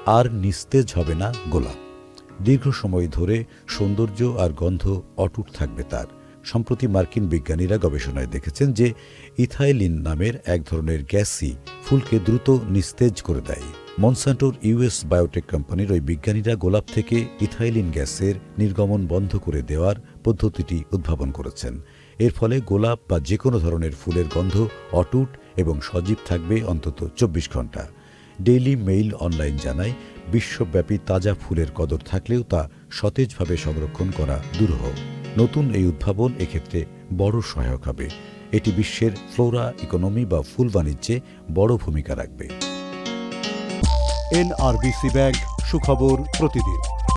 আর নিস্তেজ হবে না গোলাপ। দীর্ঘ সময় ধরে সৌন্দর্য আর গন্ধ অটুট থাকবে তার। সম্প্রতি মার্কিন বিজ্ঞানীরা গবেষণায় দেখেছেন যে ইথাইলিন নামের এক ধরনের গ্যাসই ফুলকে দ্রুত নিস্তেজ করে দেয়। মনসান্টোর ইউএস বায়োটেক কোম্পানির ওই বিজ্ঞানীরা গোলাপ থেকে ইথাইলিন গ্যাসের নির্গমন বন্ধ করে দেওয়ার পদ্ধতিটি উদ্ভাবন করেছেন। এর ফলে গোলাপ বা যে কোনো ধরনের ফুলের গন্ধ অটুট এবং সজীব থাকবে অন্তত 24 ঘন্টা। ডেইলি মেইল অনলাইন জানায়, বিশ্বব্যাপী তাজা ফুলের কদর থাকলেও তা সতেজভাবে সংরক্ষণ করা দুরূহ। নতুন এই উদ্ভাবন এক্ষেত্রে বড় সহায়ক হবে। এটি বিশ্বের ফ্লোরা ইকোনমি বা ফুল বাণিজ্যে বড় ভূমিকা রাখবে। NRBC ব্যাংক, সুখবর প্রতিদিন।